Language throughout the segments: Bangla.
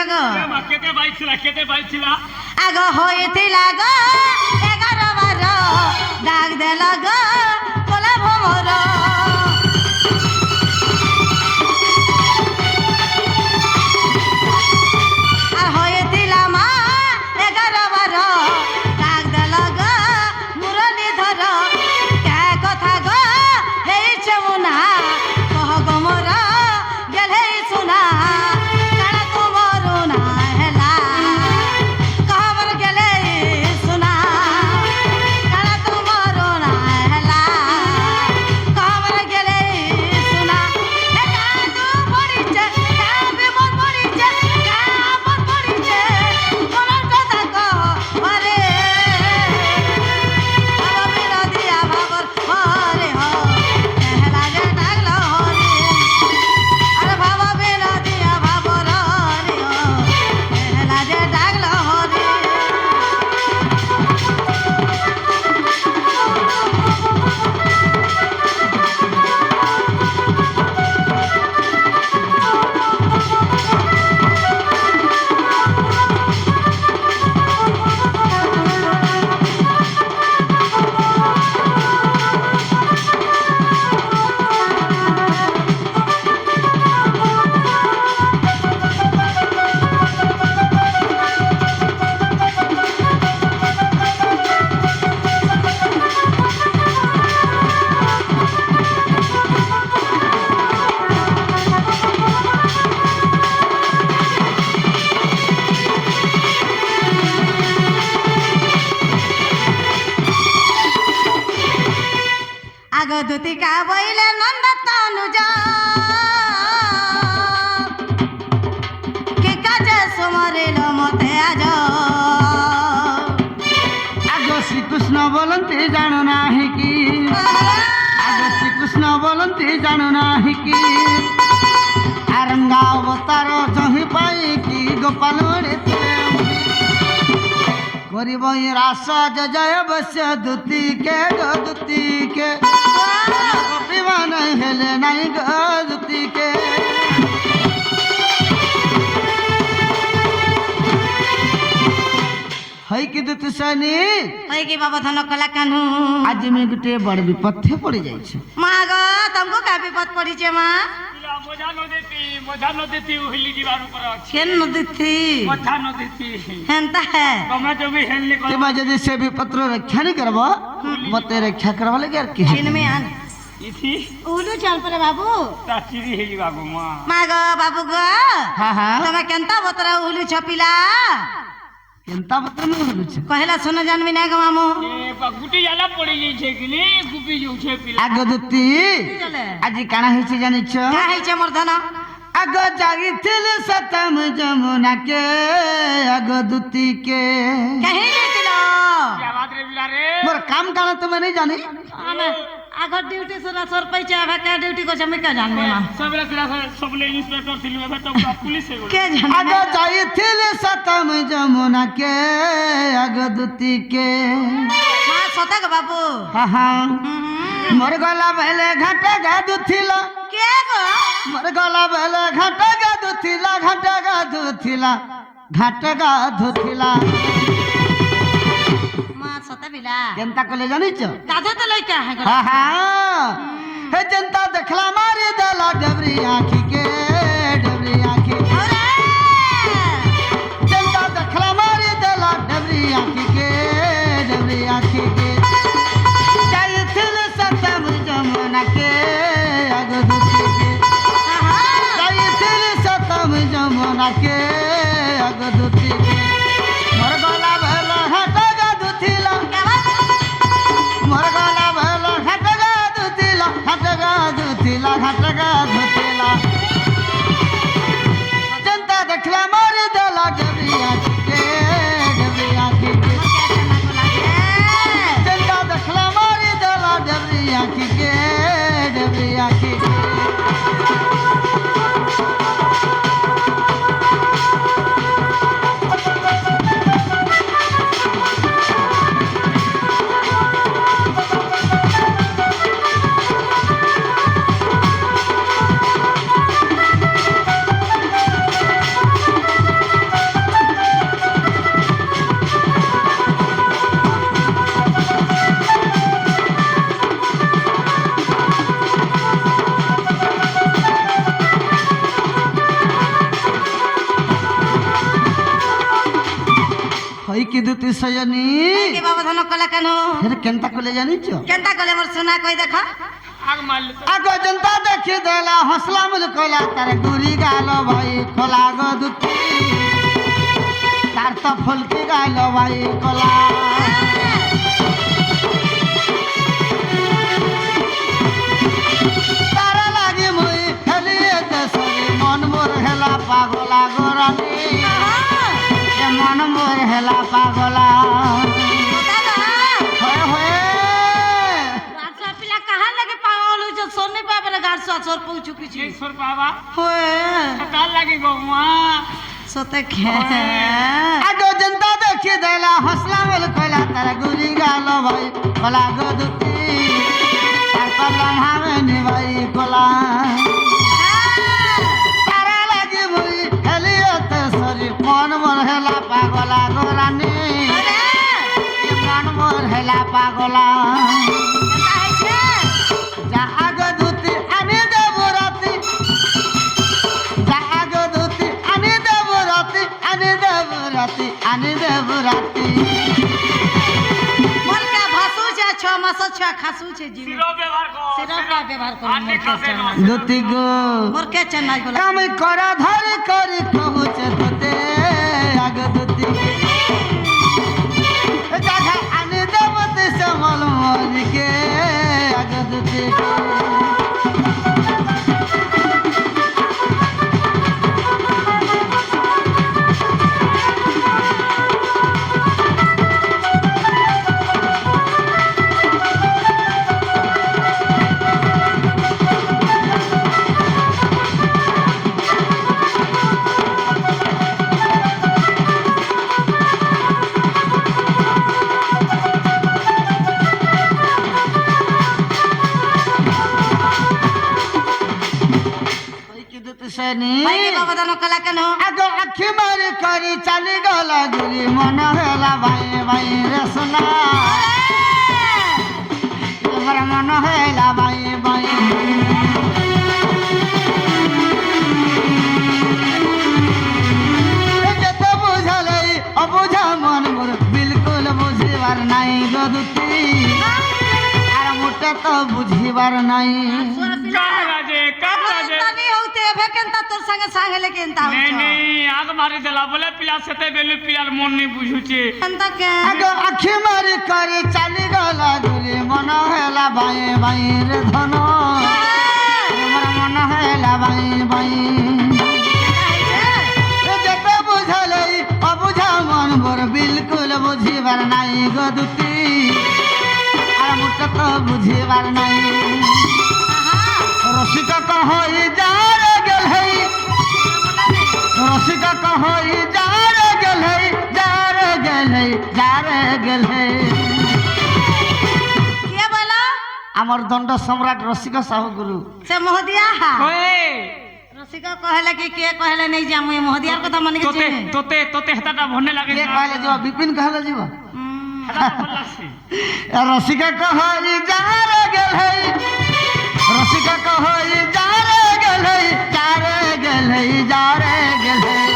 গো কেতে পাইছিল আগ হয়েছিল গো 11-12 ডাক দেল গো বলে ভমর আর হয়েছিল মা 11-12 ডাক দেল গো মুরলি ধর কে কথা গো হেইছে মুনা কহ গো মোর গেলে শোনা কানা তোমার না হেলা কহবর গেলে শোনা কানা তোমার না হেলা কহবর গেলে শোনা এটা তো পড়িছে কা বিপদ পড়িছে কা আপদ পড়িছে মনের কথা কহ আরে বাবা বিনা দিয়া ভাবর হরে হ হেলা যে ডাকলো হরে আরে বাবা বিনা দিয়া ভাবর হরে হ হেলা যে ডাকলো হরে আগ দুতিকা বইলে নন্দ তনুজ কি কাজে সমরিল মতে আজ আগ শ্রীকৃষ্ণ বলন্তি জানো নাহি কি আগ শ্রীকৃষ্ণ বলন্তি জানো নাহি কি আরঙ্গা অবতার জহি পাই কি গোপাল করিব রাস জয় বস্য দুতিকে গো দুতিকে কপিবান হেলে নাই গো দুতিকে হই কি দুতি সনি ওই কি বাবা ধন কলা কানু আজ আমি গোটে বড় বিপদে পড়ে যাইছি মা গো তমকু কা বিপদ পড়িছে মা মজা নদীতি উহিলি দিবার উপর আছে কেন নদীথি মজা নদীতি হেনতা হে তোমরা যদি হেললে তেমা যদি সে বিপত্র রক্ষা नहीं করব মতে রক্ষা করবা লাগে আর কি চিন মে আন ইথি উলু চল পরে বাবু তাচিরি হেলি বাবু মা মা গো বাবু গো হ্যাঁ হ্যাঁ তুমি কেনতা বতরা উলু ছপিলা কেনতা পত্র মে হলুছে কহিলা শুন জানবি না গো মামু এ গুটি জালা পড়ি যাইছে কিনি গুপি যাউছে পিলা আগ দুতি আজ কানা হইছে জানিছ কা হইছে মোর ধন আগ যাইছিল সতম যমুনা কে আগ দুতি কে কাহি যাইছিল আবাদ রে বিলা রে মোর কাম কানা তুমি नहीं জানি আমি আগর ডিউটি সরা সর পাইছে আভা কা ডিউটি কইছে আমি কা জানবি মা সবরে কিরা সবলে ইন্সপেক্টর ছিল এবে তো পুলিশ হয়ে গেল কে জানে আগ যাইছিল সতম যমুনা কে আগ দুতি কে মা সতা গো বাবু হ্যাঁ হ্যাঁ মোর গলা বেলে ঘাটে গাধুথিলা কে গো মোর গলা বেলে ঘাটে গাধুথিলা ঘাটে গাধুথিলা ঘাটে গাধুথিলা মা সতা বিলা কেনতা কলে জানিছ কাজে তো লইকা হে গো হ্যাঁ হ্যাঁ হে জনতা দেখলা মারি দেলা ডবরি আঁখি কে ডবরি আঁখি ওরে জনতা দেখলা মারি দেলা ডবরি আঁখি কে ডবরি আঁখি কে যাইছিল সতম যমুনা কে আগ দুতি কে যাইছিল সতম যমুনা কে আগ দুতি কে মোর গলা বেলা হাটা গাধুথিলা মোর গলা বেলা হাটা গাধুথিলা হাটা গাধুথিলা হাটা গাধুথিলা হই কি দুতি সজনী কি বাবা ধন কলা কেন ফের কেনতা কলে জানিছ কেনতা কলে মোর সোনা কই দেখা আগ মারলে তো আগ জনতা দেখি দেলা হসলা মুল কইলা তার গুরি গাল ভাই খোলা গো দুতি তার তো ফুলকি গাল ভাই কলা তারা লাগি মই হেলিয়ে দেশে মন মোর হেলা পাগলা গোরানি এ মন মোর হেলা পাগলা হয়ে হয়ে গাছুয়া পিলা কাহা লাগে পাগল হইছ সোনে পাবে গাছুয়া চোর পৌঁছু কিছু এই সর বাবা হয়ে কাল লাগি গো মা সতে খে আগ জনতা দেখি দেলা হসলা মুল কইলা তার গুরি গাল ভাই খোলা গো দুতি তার কলম হামে নিভাই কলা তারা লাগি মই হেলিয়ে দেশে মন মোর হেলা পাগলা গোরানি মন মোর হেলা পাগলা যা আগ দুতি আনি দেব রাতি যা আগ দুতি আনি দেব রাতি আনি দেব রাতি আনি দেব রাতি মোর কা ভাসু আছে 6 মাস 6 খাসু আছে জি শিরো ব্যবহার কর সিরপা ব্যবহার করো আনে খাবে না দুতি গো মোর কে চেন্নাই গলা কাম করা ধর করি কহুছে দুতে আগ দুতি জাগা আনি দেব তিস মল মলিকে আগ দুতি ওই কি দুতি সেনি ভাই কে বাবা ধন কলা কেন আগ আখি মারি করি চালি গলা গুরি মন হেলা ভাই ভাই রে সোনা তোমার মন হেলা ভাই ভাই যেতে বুঝালাই অবুঝা মন মোর বিলকুল বুঝিবার নাই গো দুতি আর মোটে তো বুঝিবার নাই কাহরাজে তানি হউতে ভেকেনতা তোর সঙ্গে সঙ্গে লেকেনতা নেই হউছ নেই আগ মারি দেলা বলে পিলা সেতে বেলে পিলার মন নি বুঝুছে কেনতা কে আগ আখি মারি করি চালি গলা গুরি মন হেলা ভাই ভাই রে ধন তোমার মন হেলা ভাই ভাই যেতে বুঝালাই অবুঝা মন মোর বিলকুল বুঝিবার নাই গো দুতি আর মোটে তো বুঝিবার নাই রসিকা কহই যার গেল হই রসিকা কহই যার গেল হই যার গেল হই যার গেল হই কে বলো আমার দণ্ড সম্রাট রসিকা সাহু গুরু সে মহদিয়া ওয়ে রসিকা কহেলে কি কে কহেলে নেই যে আমি মহদিয়ার কথা মনে তোতে গেছি তোতে তোতে হেতাটা ভনে লাগে কে কহলে যাব বিপিন কহলে যাব হেতাটা ভাল লাগছে রসিকা কহই যার গেল হই রসিকা কহই যার গেল হই যার গেল হই যার গেল হই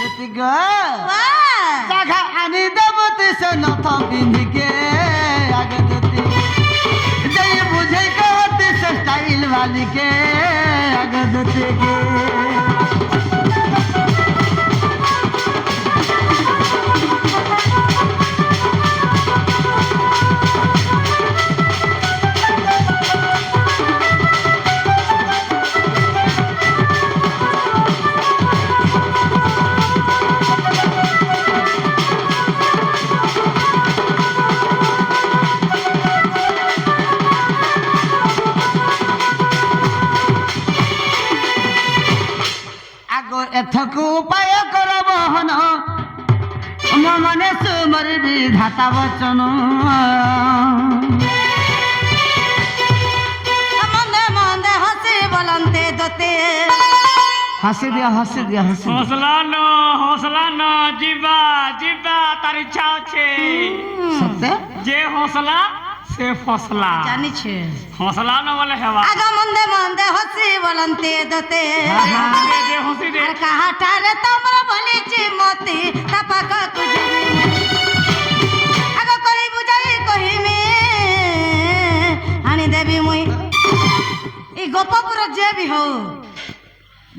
দুতি গো জাগা আনি দেব তিসে নথ পিন্ধিকে আগে দুতি যাই বুঝে कहते से स्टाइल वाली के आगे दुति के এথকু উপায় করব হন মনে সুমর বিধাতা বচন মন্দে মন্দে হসি বলন্তে দতে হাসি দিয়া হাসি দিয়া হাসি হৌসলা ন ଯିବା ଯିବା তার ইচ্ছা আছে সত্যি যে হৌসলা সে ফসলা জানিছে হৌসলা ন বলে হেবা আগ মন্দে মন্দে হসি বলন্তে দতে দে হসি দে আর কাহাটারে তোমরা বলিছে মতি তা পাখকু জিমি আগ করি বুঝাই কহিমি আনি দেবি মুই এই গোপপুর যে বি হও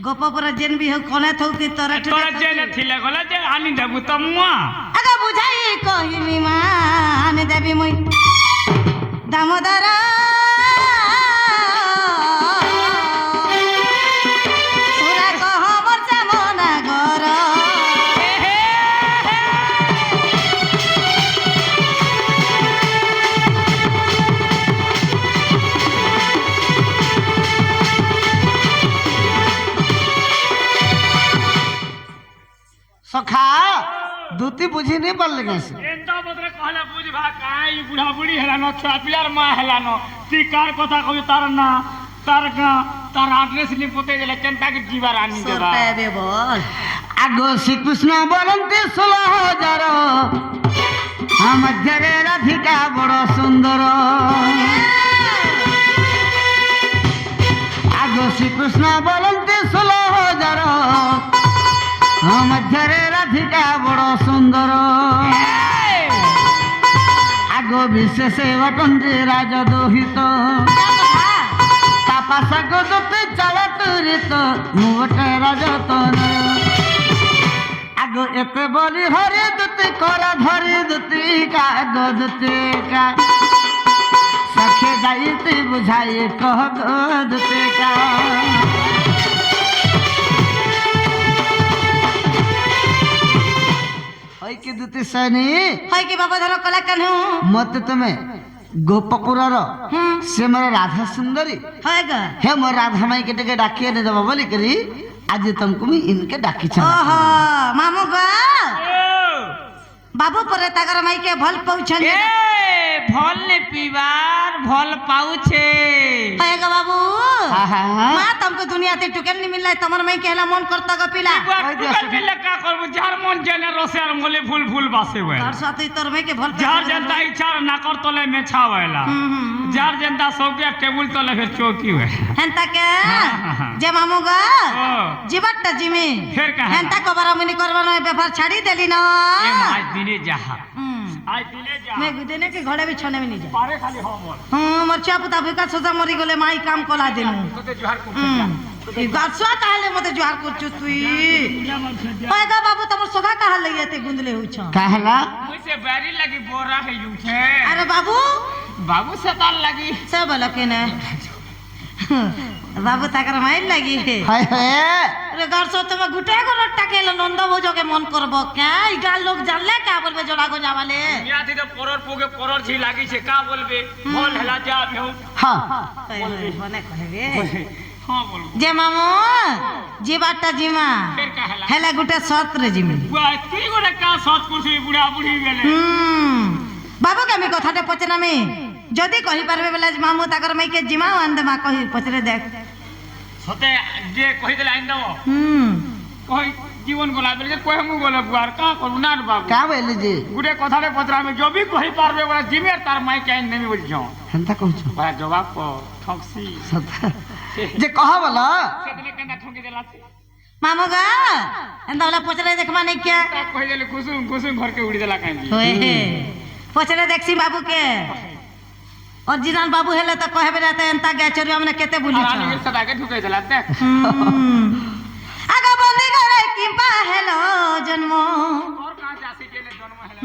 গোপপুর যেন বি হও কোনে থৌকি তোরা তোরা জেনে থিলে গলে যে আনি দেবু তো মুয়া আগ বুঝাই কহিমি মা আনি দেবি মুই দামোদর সুরা কহ মোর জামনা ঘর সখা দুতি বুঝি নি পারলে গেছে এন্তা বদরে কহলে বুঝবা কাই বুড়া বুড়ি হেলানো ছুয়া পিলার মা হেলানো তুই কার কথা কবি তার না তার গা তার আড্রেস নি পতে গেলে কেনটা কি জীবার আনি দেবা সরতে বল আগো শ্রীকৃষ্ণ বলন্তি 16,000 মধ্যে রাধিকা বড় সুন্দর আগো শ্রীকৃষ্ণ বলন্তি 16,000 মধ্যে রাধিকা বড় সুন্দর আগো বিশেষে অটন্তি রাজদোহিত তাপাসা গদতে চালা তুরিত মুটে রাজতন আগো এতে বলি হরি দুতি করা ধরি দুতি কাগো দুতি কা সখে যাইতে বুঝাই কহ গো দুতি কা ওই কি দুতি সৈনী হয় কি বাবা ধর কলা কানু মতে তুমি গোপপুরর সে মোর রাধা সুন্দরী হয় গা हे मोर राधा माई के टिके डाकिए ने देबो बोली करी आज तुमको मी इनके डाकी छ ओहो मामू गो ও बाबू परे तागर माई के भल पहुंचन এ ভল নে পিবার ভল পাউছে হয় গা बाबू आहा मां तुमको दुनिया ते टुकन नहीं मिलला तमर माई कहला मन करता गो पिला টুকাল মিলে কা করব যার মন জেনে রসে আর মলে ফুল ফুল বাসে হয় তার সাথে তোর মাই के भल যার জেনতা ইচ্ছা না কর তলে মেছা হয়লা যার জেনতা সৌকে টেবুল তলে ফের চৌকি হয় হেনতা के हाँ। जे मामू गो ও जीवटटा जिमी फिर कहा? हेनता को बारामनी करवानो व्यापार छाड़ी देली ना এ আজ দিনে যাহা আজ দিনে যাহা मैं गुदेने के घोड़े भी छने में नहीं जा পারে খালি হ বল मोर छुआ पुता भूका सोजा मरी गले माई काम कला देनु তোতে জোহার করতে गाछुआ कहले मते जुहार करछु तुई पैगा बाबू तमर सोखा कहा लइते गुंदले होछ कहला मुझसे बैरी लगी बोरा है यूं छे अरे बाबू बाबू सताल लगी सब लके ने बाबू ताकर माइल लगी हाय हाय अरे घर सो तुम गुटे को रट्टा के नंद भोजो के मन करबो क्या ई गाल लोग जानले का बोलबे जोड़ा गो जावाले मिया थी तो परर पोगे परर छी लागी छे का बोलबे बोल हेला जा भेउ हां मने कहबे हां बोल जे मामू जीवाटा जीमा फिर कहला हेला गुटे सत्र जिमी बुआ ती गोरे का साथ कुर्सी बुढ़ा बुढ़ी गेले बाबू के मी कथाटे पचनामी जदि कहि पारबे बेला मामू ताकर माई के जिमा आंदे मा कहि पचरे देख सते जे कहि देला आइन दो हम्म कहि जीवन गोला बेले कोइ मु गोला बुआर का करू ना रे बाबू का बोले जी गुडे कथाटे पचरा में जो भी कहि पारबे बोला जिमे तार माई के आइन नेमी बोल छौ हंता कहू बड़ा जवाब को ठक्सी सता जे कह बोला सेतने केना ठोकी देला से मामू गा एंदा वाला पचरे देखमा नहीं क्या ता कहि देले कुसुम कुसुम घर के उड़ी देला काई होए हे पचरे देखसी बाबू के और जिनान बाबू हेले तो कहबे रहते एंता के चोरी हमने केते बुली आनी के सदा के ठुके देला देख आगा बंदी करे कि हेलो जन्मो और कहां जासी गेले जन्म हेला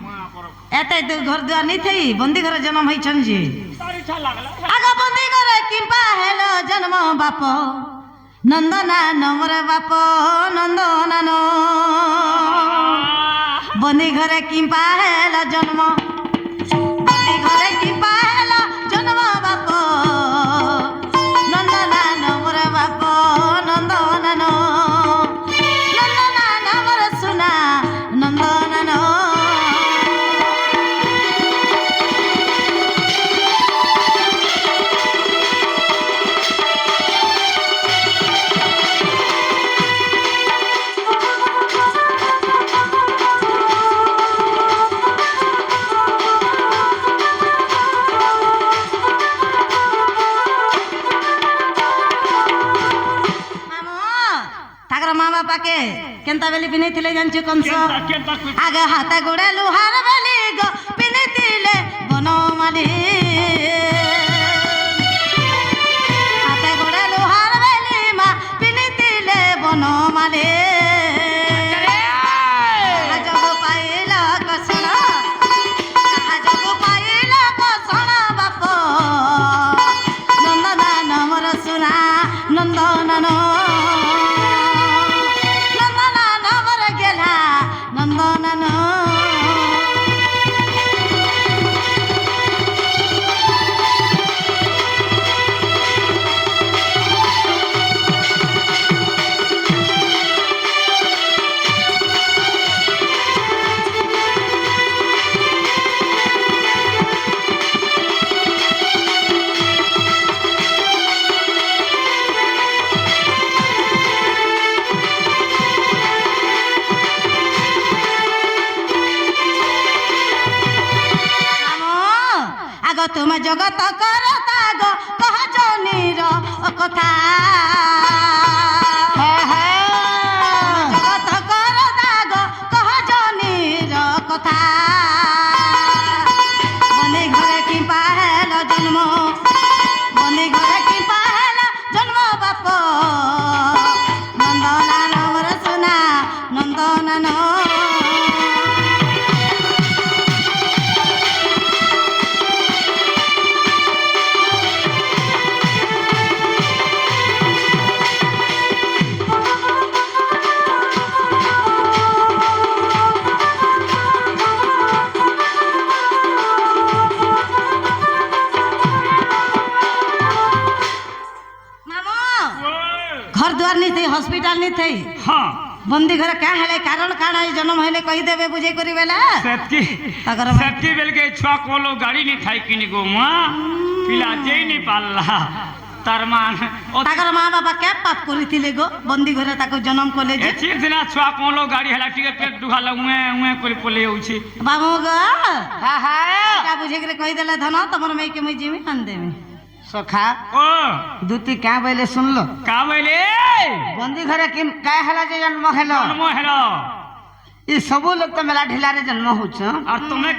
मां पर एते तो घर दुआर नहीं थई बंदी घर जन्म हई छन जी सारी छा लागला आगा बंदी करे कि हेलो जन्म बाप नंदना नमर बाप नंदना नो बंदी घरे कि हेलो जन्म बंदी घरे कि हेलो जन्म बाप नंदना नमर बाप नंदना नो नंदना नमर सुना नंदना नो କେନ୍ତା ବେଲି ପିନ୍ଧିଥିଲେ ଜାଣିଛୁ କଂସ କେନ୍ତା କହି ଆଗେ ହାତ ଗୋଡେ ଲୁହାର ବେଲି ଗ ପିନ୍ଧିଥିଲେ ବନମାଲି ହାତ ଗୋଡେ ଲୁହାର ବେଲି ମା ପିନ୍ଧିଥିଲେ ବନମାଲି ଜଗ ପାଇଲ କଷଣ ଜଗ ପାଇଲ କଷଣ ବାପ ନନ୍ଦନ ମୋର ସୁନା ନନ୍ଦନନ ନନ୍ଦନନ ମୋର ଗେଲା ନନ୍ଦନନ আগ তুমি জগত কর তাগ কহ জনির কথা জগত কর তাগ কহ জনির কথা বনে ঘরে কি পাহেল জন্ম বনে ঘরে কি পাহেল জন্ম বাপ নন্দনান মোর সোনা নন্দনান घर द्वार नहीं थे हॉस्पिटल नहीं थे हाँ बंदी घर क्या है कारण काना जन्म हेले कही देबे बुझे करी बेला सेतकी ताकर सेतकी बेल के छुआ कोलो गाड़ी नहीं थाई किनी गो मां पिला जेई नहीं पालला तार मान ओ ताकर माँ बापा क्या पाप करी थिले गो बंदी घर ताको जन्म कोले जे एची दिना छुआ कोलो गाड़ी हला टिके पेट दुखा लगुए उए कोली पोले होउची बाबू गो हा हा क्या बुझे करे कही देला धन तमर में के मुई जिमी आन देमी सखा ओ दूती क्या बोले सुन लो का बोले बंदी घरे कि क्या हला जे जन्म हेलो जन्म हेलो ई सब लोग तो मेला ढिलारे जन्म होछ और तुम्हें